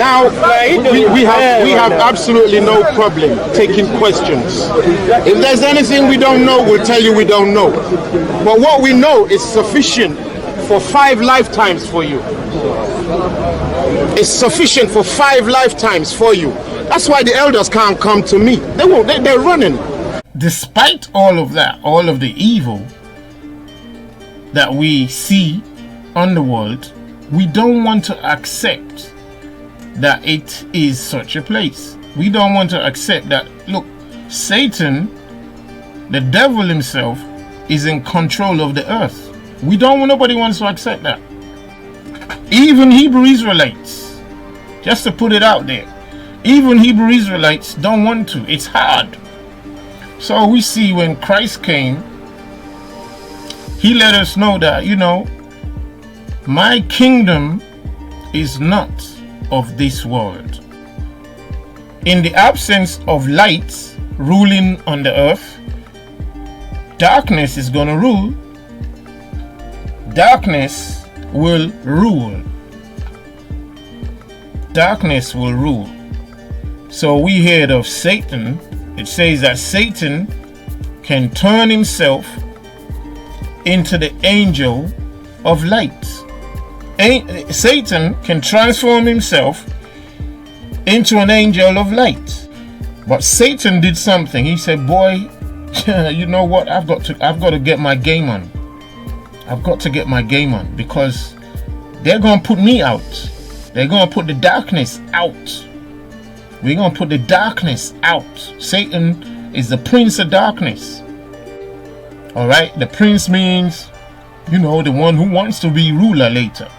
Now, we have absolutely no problem taking questions. If there's anything we don't know, we'll tell you we don't know. But what we know is sufficient for 5 lifetimes for you. It's sufficient for 5 lifetimes for you. That's why the elders can't come to me. They won't. They're running. Despite all of that, all of the evil that we see on the world, we don't want to accept that it is such a place. We don't want to accept that, look, Satan, the devil himself, is in control of the earth. Nobody wants to accept that. Even Hebrew Israelites, just to put it out there, even Hebrew Israelites don't want to. It's hard. So we see when Christ came, he let us know that, my kingdom is not of this world. In the absence of light ruling on the earth, darkness is going to rule. Darkness will rule. Darkness will rule. So we heard of Satan. It says that Satan can turn himself into the angel of light. Satan can transform himself into an angel of light. But Satan did something. He said, boy, you know what? I've got to get my game on. I've got to get my game on, because they're going to put me out. They're going to put the darkness out. We're going to put the darkness out. Satan is the prince of darkness. All right? The prince means, the one who wants to be ruler later.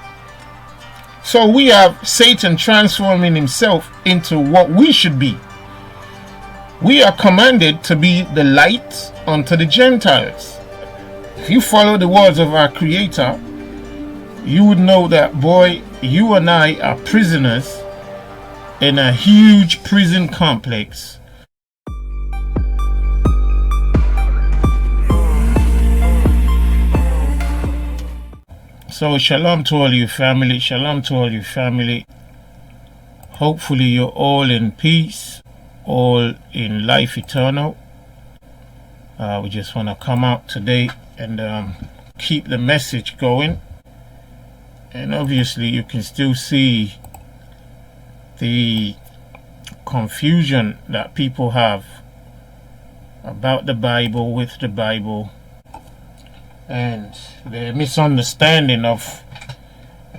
So we have Satan transforming himself into what we should be. We are commanded to be the light unto the Gentiles. If you follow the words of our Creator, you would know that, boy, you and I are prisoners in a huge prison complex. So shalom to all you family. Shalom to all you family. Hopefully you're all in peace, all in life eternal. We just want to come out today and keep the message going. And obviously you can still see the confusion that people have about the Bible, with the Bible, and the misunderstanding of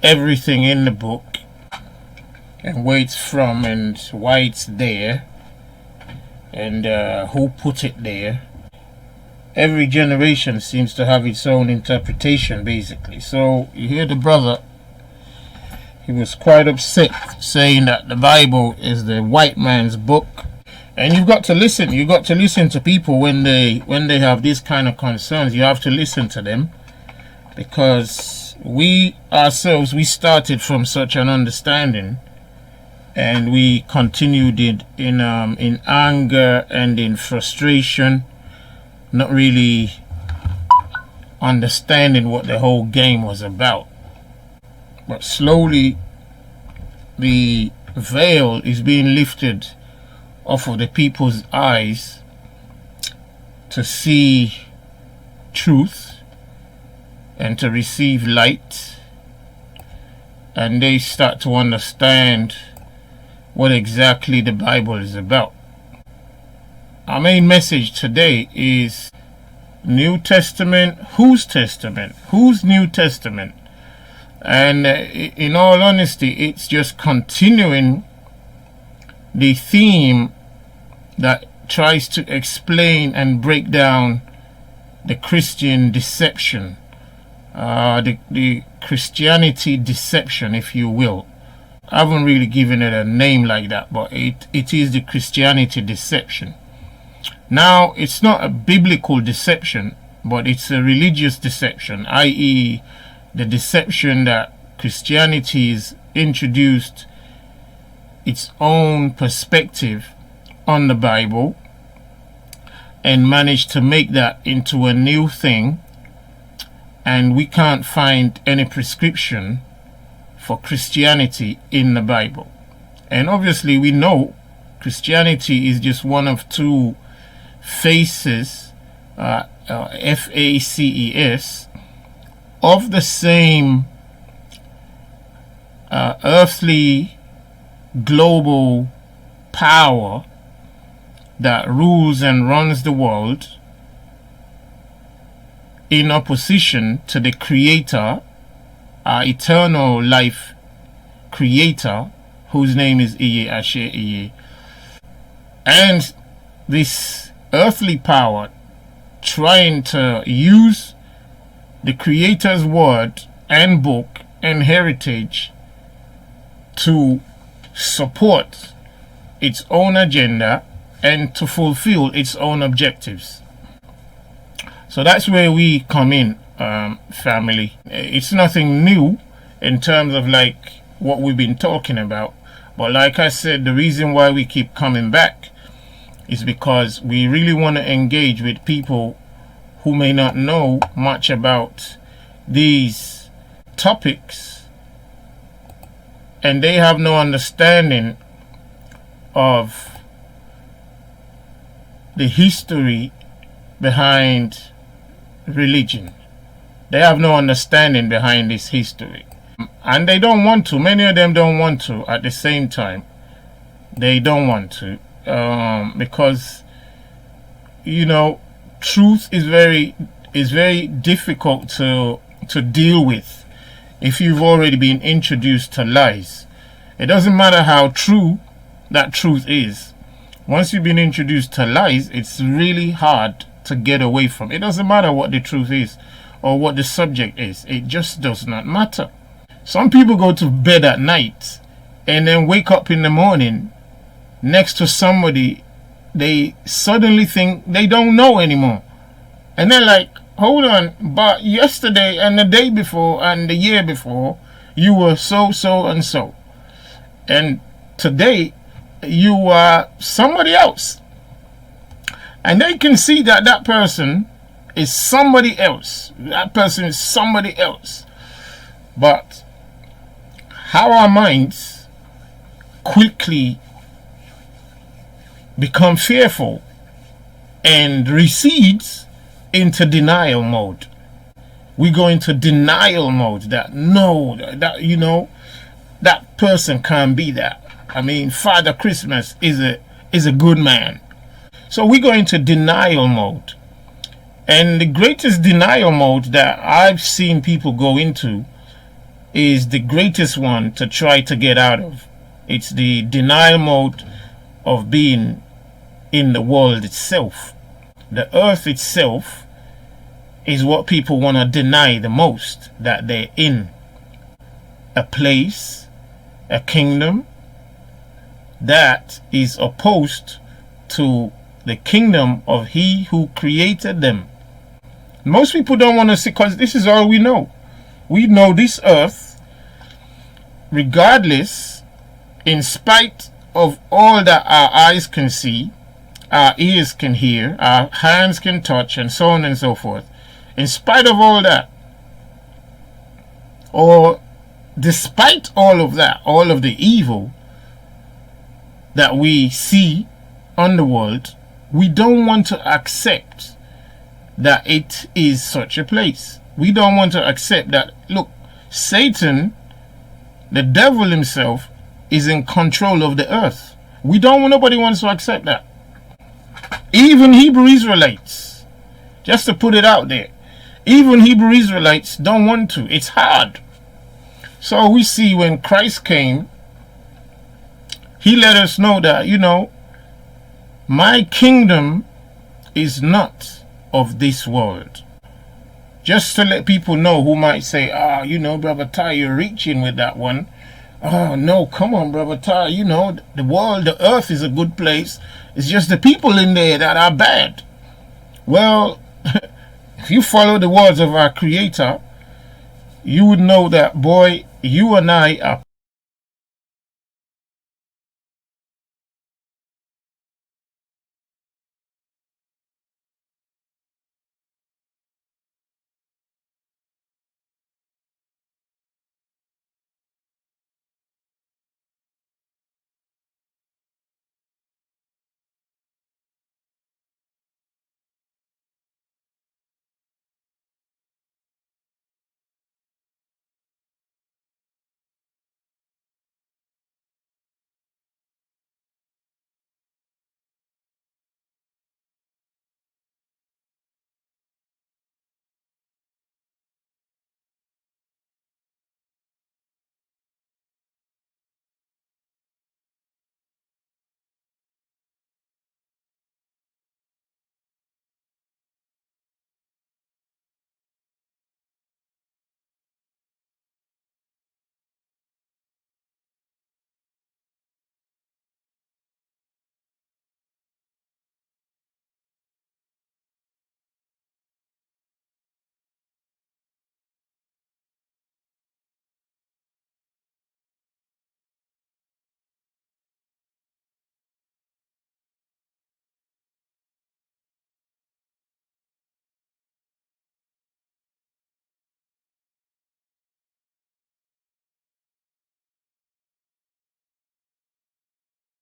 everything in the book and where it's from and why it's there and who put it there. Every generation seems to have its own interpretation, basically. So you hear the brother, he was quite upset, saying that the Bible is the white man's book. And you've got to listen. You've got to listen to people when they have these kind of concerns. You have to listen to them, because we ourselves, we started from such an understanding, and we continued it in anger and in frustration, not really understanding what the whole game was about. But slowly the veil is being lifted off of the people's eyes to see truth and to receive light, and they start to understand what exactly the Bible is about. Our main message today is New Testament. Whose Testament? Whose New Testament? And in all honesty, it's just continuing the theme that tries to explain and break down the Christian deception, the Christianity deception, if you will. I haven't really given it a name like that, but it is the Christianity deception. Now, it's not a biblical deception, but it's a religious deception, i.e. the deception that Christianity is introduced its own perspective on the Bible and managed to make that into a new thing, and we can't find any prescription for Christianity in the Bible. And obviously we know Christianity is just one of two faces, FACES, of the same earthly global power that rules and runs the world, in opposition to the Creator, our eternal life Creator, whose name is Iye Ashe Iye. And this earthly power trying to use the Creator's word and book and heritage to support its own agenda and to fulfill its own objectives. So that's where we come in, family. It's nothing new in terms of like what we've been talking about, but like I said, the reason why we keep coming back is because we really want to engage with people who may not know much about these topics, and they have no understanding of the history behind religion. They have no understanding behind this history, and they don't want to. Many of them don't want to. At the same time, they don't want to, because, you know, truth is very difficult to deal with if you've already been introduced to lies. It doesn't matter how true that truth is. Once you've been introduced to lies, it's really hard to get away from. It doesn't matter what the truth is or what the subject is. It just does not matter. Some people go to bed at night and then wake up in the morning next to somebody they suddenly think they don't know anymore. And they're like, hold on, but yesterday and the day before and the year before, you were so and so. And today, you are somebody else. And they can see that that person is somebody else. That person is somebody else. But how our minds quickly become fearful and recedes into denial mode. We go into denial mode that no, that, you know, that person can't be that. I mean, Father Christmas is a good man. So we go into denial mode. And the greatest denial mode that I've seen people go into is the greatest one to try to get out of. It's the denial mode of being in the world itself. The earth itself is what people want to deny the most, that they're in. A place, a kingdom that is opposed to the kingdom of He who created them. Most people don't want to see, because this is all we know. We know this earth, regardless, in spite of all that our eyes can see, our ears can hear, our hands can touch, and so on and so forth. In spite of all that, or despite all of that, all of the evil that we see on the world, we don't want to accept that it is such a place. We don't want to accept that, look, Satan, the devil himself, is in control of the earth. Nobody wants to accept that. Even Hebrew Israelites, just to put it out there, even Hebrew Israelites don't want to. It's hard. So we see when Christ came, He let us know that, you know, my kingdom is not of this world. Just to let people know who might say, you know, Brother Ty, you're reaching with that one. Oh, no, come on, Brother Ty, you know, the world, the earth is a good place. It's just the people in there that are bad. Well, if you follow the words of our Creator, you would know that, boy, you and I are